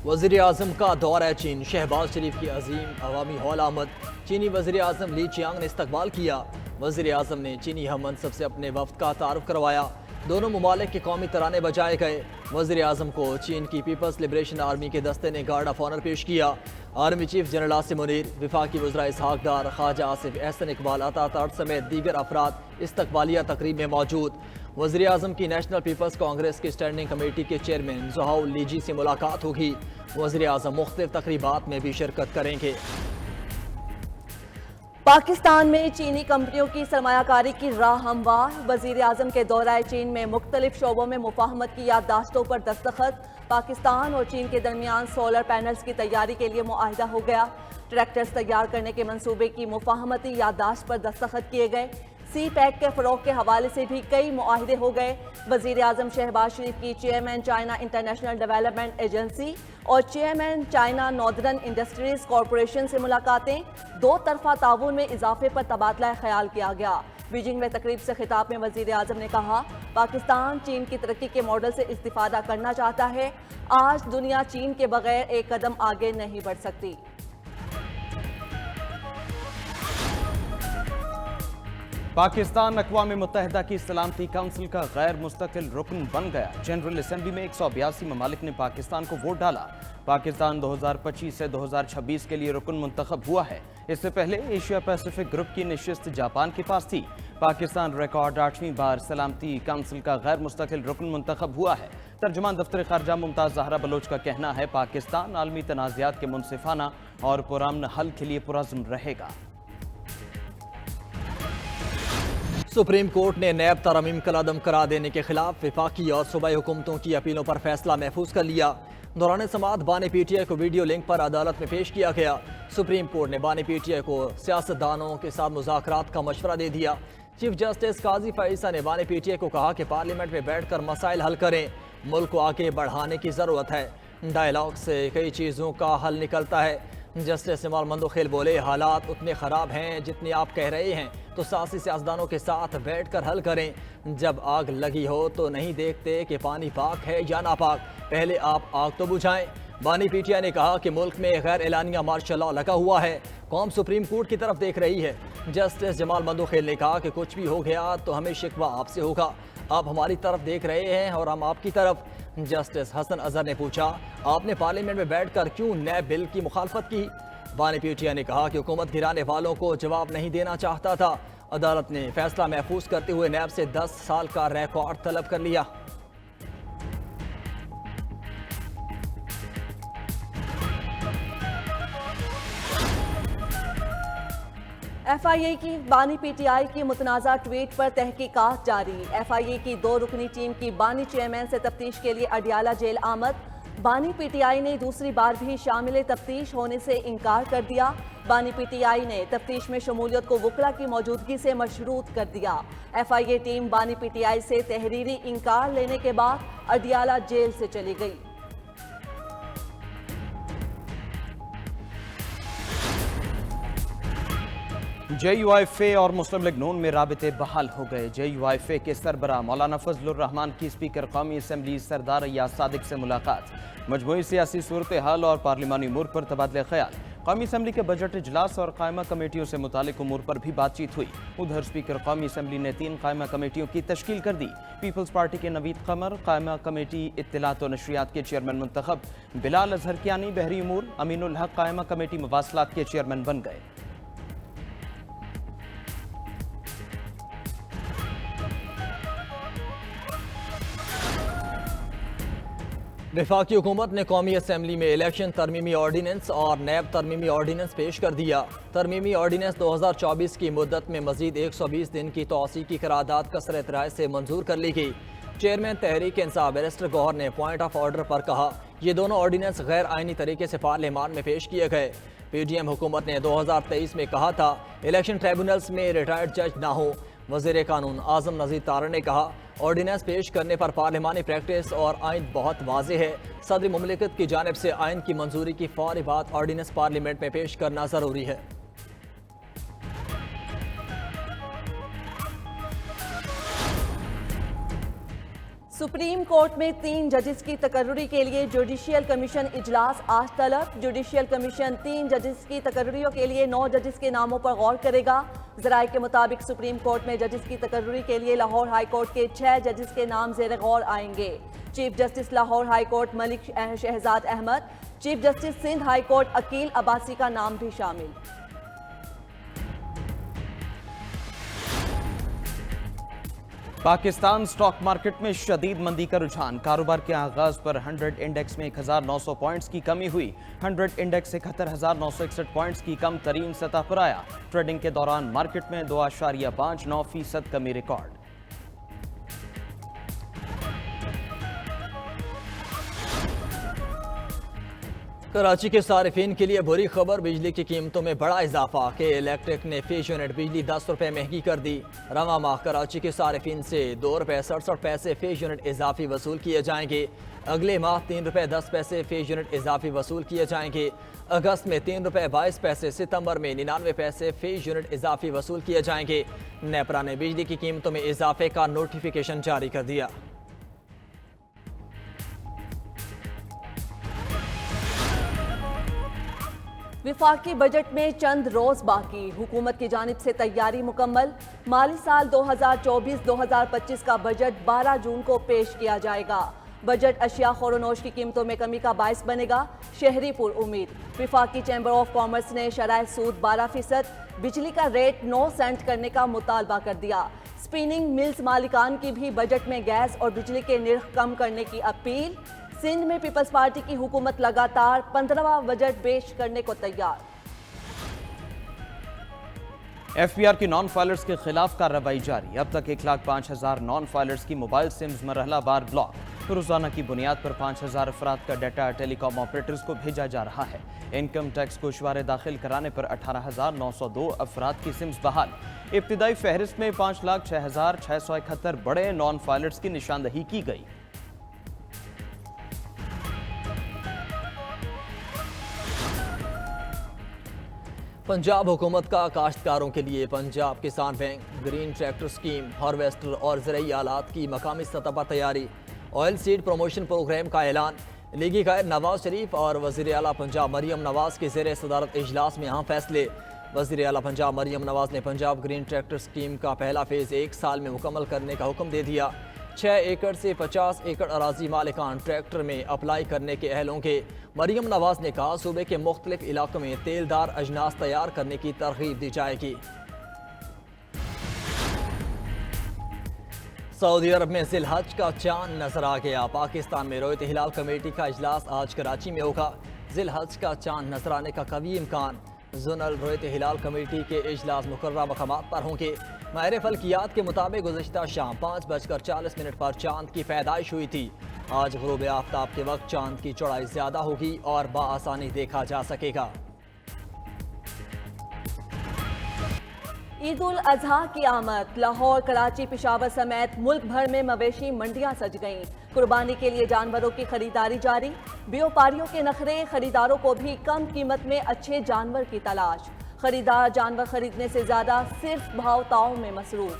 वज़ीर आज़म का दौरा चीन, शहबाज शरीफ की अजीम अवामी हौल आमद। चीनी वज़ीर आज़म ली चियांग ने इस्तकबाल किया। वज़ीर आज़म ने चीनी हम मनसब से अपने वफ्द का तारुफ करवाया। दोनों ममालिक के कौमी तराने बजाए गए। वज़ीर आज़म को चीन की पीपल्स लिबरेशन आर्मी के दस्ते ने गार्ड ऑफ ऑनर पेश किया। Army chief general Asim Munir, विफाकी वज़रा इसहाक डार, ख्वाजा आसिफ एहसन इकबाल अता समेत दीगर अफराद इस्तकबालिया तकरीब में मौजूद। वज़ीर आज़म की नेशनल पीपल्स कांग्रेस की स्टैंडिंग कमेटी के चेयरमैन ज़ुहाउल लीजी से मुलाकात होगी। वज़ीर आज़म मुख्तलिफ तकरीबात में भी शिरकत करेंगे। पाकिस्तान में चीनी कंपनियों की सरमायाकारी की राह हमवार। वज़ीर आज़म के दौराए चीन में मुख्तलिफ शोबों में मुफाहमत की याददाश्तों पर दस्तखत। पाकिस्तान और चीन के दरमियान सोलर पैनल्स की तैयारी के लिए मुआहिदा हो गया। ट्रैक्टर्स तैयार करने के मंसूबे की मुफाहमती याददाश्त पर दस्तखत किए गए। सी पैक के फ़रोग के हवाले से भी कई मुआहिदे हो गए। वज़ीर आज़म शहबाज शरीफ की chairman China international development agency और chairman China northern industries corporation से मुलाकातें। दो तरफा ताउन में इजाफे पर तबादला ख्याल किया गया। बीजिंग में तकरीब से खिताब में वज़ीर आज़म ने कहा, पाकिस्तान चीन की तरक्की के मॉडल से इस्तिफादा करना चाहता है। आज दुनिया चीन के बगैर एक कदम आगे नहीं बढ़ सकती। पाकिस्तान अक़वाम मुत्तहिदा की सलामती काउंसिल का गैर मुस्तकिल रुकन बन गया। जनरल असम्बली में 182 ममालिक ने पाकिस्तान को वोट डाला। पाकिस्तान 2025 से 2026 के लिए रुकन मुंतखब हुआ है। इससे पहले एशिया पैसिफिक ग्रुप की नशिस्त जापान के पास थी। पाकिस्तान रिकॉर्ड 8वीं बार सलामती काउंसिल का गैर मुस्तकिल रुकन मुंतखब हुआ है। तर्जुमान दफ्तर खारजा मुमताज़ ज़हरा बलोच का कहना है, पाकिस्तान आलमी तनाज़ात के मुनसिफाना और पुरअमन हल के लिए पुरज़्म रहेगा। सुप्रीम कोर्ट ने नैब तरमीम कलादम करा देने के खिलाफ विफाकी और सूबाई हुकूमतों की अपीलों पर फैसला महफूज कर लिया। दौरान समाअत बानी पीटीआई को वीडियो लिंक पर अदालत में पेश किया गया। सुप्रीम कोर्ट ने बानी पीटीआई को सियासतदानों के साथ मुज़ाकरात का मशवरा दे दिया। चीफ जस्टिस काजी फैसा ने बानी पीटीआई को कहा कि पार्लियामेंट में बैठकर मसाइल हल करें। मुल्क को आगे बढ़ाने की ज़रूरत है। डायलॉग से कई चीज़ों का हल निकलता है। जस्टिस इमाल मंदोखेल बोले, हालात उतने ख़राब हैं जितने आप कह रहे हैं तो सासी सियासतदानों के साथ बैठकर हल करें। जब आग लगी हो तो नहीं देखते कि पानी पाक है या नापाक, पहले आप आग तो बुझाएं। बानी पीटीआई ने कहा कि मुल्क में गैर एलानिया मार्शल लॉ लगा हुआ है, कौम सुप्रीम कोर्ट की तरफ देख रही है। जस्टिस जमाल मंदोखेल ने कहा कि कुछ भी हो गया तो हमें शिकवा आपसे होगा, आप हमारी तरफ देख रहे हैं और हम आपकी तरफ। जस्टिस हसन अजहर ने पूछा, आपने पार्लियामेंट में बैठकर क्यों नए बिल की मुखालफत की? बानी पीटीआई ने कहा कि हुकूमत गिराने वालों को जवाब नहीं देना चाहता था। अदालत ने फैसला महफूज करते हुए नैब से 10 साल का रिकॉर्ड तलब कर लिया। FIA की बानी पीटीआई की मुतनाज़ा ट्वीट पर तहकीकात जारी। FIA की 2 रुकनी टीम की बानी चेयरमैन से तफ्तीश के लिए अडियाला जेल आमद। बानी पीटीआई ने दूसरी बार भी शामिल तफ्तीश होने से इनकार कर दिया। बानी पीटीआई ने तफ्तीश में शमूलियत को वकला की मौजूदगी से मशरूत कर दिया। FIA टीम बानी पीटीआई से तहरीरी इनकार लेने के बाद अडियाला जेल से चली गई। JUIFA और मुस्लिम लीग नून में राबिते बहाल हो गए। JUIFA के सरबराह मौलाना फजलुर रहमान की स्पीकर कौमी असम्बली सरदार याद सादिक से मुलाकात। मजमूई सियासी सूरत हाल और पार्लिमानी उमूर पर तबादला ख्याल। कौमी असम्बली के बजट इजलास और कायमा कमेटियों से मुतालिक उमूर पर भी बातचीत हुई। उधर स्पीकर कौमी असम्बली ने 3 कायमा कमेटियों की तश्कील कर दी। पीपल्स पार्टी के नवीद कमर कायमा कमेटी इत्तलात और नशरियात के चेयरमैन मुंतखब। बिलाल अजहर कियानी बहरी उमूर अमीनुल हक कायमा कमेटी मवासलात के चेयरमैन बन गए। वफाकी हुकूमत ने कौमी असम्बली में इलेक्शन तरमीमी ऑर्डीनेंस और नैब तरमीमी ऑर्डीनेंस पेश कर दिया। तरमीमी ऑर्डीनेंस 2024 की मुद्दत में मजीद 120 दिन की तोसी की करारदाद कसरत राय से मंजूर कर ली गई। चेयरमैन तहरीक इंसाफ बैरिस्टर गौहर ने पॉइंट ऑफ ऑर्डर पर कहा, ये दोनों ऑर्डीनेंस गैर आइनी तरीके से पार्लियामान में पेश किए गए। PDM हुकूमत ने 2023 में कहा था इलेक्शन ट्राइब्यूनल्स में रिटायर्ड जज ना हो। वज़ीर कानून आज़म नज़ीर तारा ने कहा, ऑर्डिनेंस पेश करने पर पार्लिमानी प्रैक्टिस और आइन बहुत वाज़ेह है। सदर मुमलिकत की जानिब से आइन की मंजूरी की फौरी बाद ऑर्डिनेंस पार्लियामेंट में पेश करना ज़रूरी है। सुप्रीम कोर्ट में 3 जजेस की तकर्रुरी के लिए जुडिशियल कमीशन इजलास आज तलब। जुडिशियल कमीशन 3 जजेस की तकर्रुरियों के लिए 9 जजेस के नामों पर गौर करेगा। ज़राए के मुताबिक सुप्रीम कोर्ट में जजेस की तकर्रुरी के लिए लाहौर हाई कोर्ट के 6 जजेस के नाम ज़ेर गौर आएंगे। Chief justice Lahore high court Malik Shahzad Ahmad, chief justice Sindh high court Akeel Abbasi का नाम भी शामिल। पाकिस्तान स्टॉक मार्केट में शदीद मंदी का रुझान। कारोबार के आगाज पर 100 इंडेक्स में 1900 पॉइंट्स की कमी हुई। 100 इंडेक्स 71,961 पॉइंट्स की कम तरीन सतह पर आया। ट्रेडिंग के दौरान मार्केट में 2.59% कमी रिकॉर्ड। कराची के सारिफिन के लिए बुरी खबर, बिजली की कीमतों में बड़ा इजाफा। के इलेक्ट्रिक ने फीस यूनिट बिजली 10 रुपये महंगी कर दी। रवा माह कराची के सारिफिन से 2 रुपये 67 पैसे फीस यूनिट इजाफी वसूल किए जाएंगे। अगले माह 3 रुपये 10 पैसे फीस यूनिट इजाफी वसूल किए जाएंगे। अगस्त में 3 रुपये 22 पैसे, सितंबर में 99 पैसे फीस यूनिट इजाफी वसूल किए जाएंगे। नेपरा ने बिजली की कीमतों में इजाफे का नोटिफिकेशन जारी कर दिया। विफाकी बजट में चंद रोज बाकी, हुकूमत की जानिब से तैयारी मुकम्मल। माली साल 2024-2025 का बजट 12 जून को पेश किया जाएगा। बजट अशिया खोरोनोश की कीमतों में कमी का बायस बनेगा, शहरी पुर उम्मीद। विफाकी चैम्बर ऑफ कॉमर्स ने शराय सूद 12%, बिजली का रेट 9 सेंट करने का मुतालबा कर दिया। स्पिनिंग मिल्स मालिकान की भी बजट में गैस और बिजली के निर्ख कम करने की अपील। सिंध में पीपल्स पार्टी की हुकूमत लगातार 15वां बजट पेश करने को तैयार। एफपीआर की नॉन फाइलर्स के खिलाफ कार्रवाई जारी। अब तक 1,05,000 नॉन फाइलर्स की मोबाइल सिम्स मरहला बार ब्लॉक। रोजाना की बुनियाद पर 5,000 अफराद का डाटा टेलीकॉम ऑपरेटर्स को भेजा जा रहा है। इनकम टैक्स गोशवारे दाखिल कराने पर 18,902 अफराद की सिम्स बहाल। इब्तिदाई फहरिस्त में 5,06,671 बड़े नॉन फाइलर्स की निशानदही की गई। पंजाब हुकूमत का काश्तकारों के लिए पंजाब किसान bank, green tractor scheme, harvester और ज़रूरी आलात की मकामी सतह पर तैयारी। ऑयल सीड प्रमोशन प्रोग्राम का ऐलान। लीगी कायद नवाज शरीफ और वज़ीर आला पंजाब मरियम नवाज के ज़ेर सदारत इजलास में अहम फैसले। वज़ीर आला पंजाब मरियम नवाज ने पंजाब ग्रीन ट्रैक्टर स्कीम का पहला फेज़ 1 साल में मुकम्मल करने का हुक्म दे दिया। 6 एकड़ से 50 एकड़ अराजी मालिकान ट्रैक्टर में अप्लाई करने के अहल होंगे। मरियम नवाज ने कहा, सूबे के मुख्तलिफ इलाकों में तेलदार अजनास तैयार करने की तरगीब दी जाएगी। सऊदी अरब में ज़िलहज का चांद नजर आ गया। पाकिस्तान में रोयत हिलाल कमेटी का इजलास आज कराची में होगा। ज़िलहज का चांद नजर आने का कवी इम्कान। जोनल रोयत हिलाल कमेटी के इजलास मुकर्रर मकामात पर होंगे। माहिर फल्कियात के मुताबिक गुज़िश्ता शाम 5:40 पर चांद की पैदाइश हुई थी। आज ग़ुरूब आफ्ताब के वक्त चांद की चौड़ाई ज़्यादा होगी और बाआसानी देखा जा सकेगा। ईद उल अजहा की आमद। लाहौर, कराची, पेशावर समेत मुल्क भर में मवेशी मंडियां सज गईं। कुर्बानी के लिए जानवरों की खरीदारी जारी। व्यापारियों के नखरे, खरीदारों को भी कम कीमत में अच्छे जानवर की तलाश। खरीदार जानवर खरीदने से ज्यादा सिर्फ भाव ताव में मसरूफ।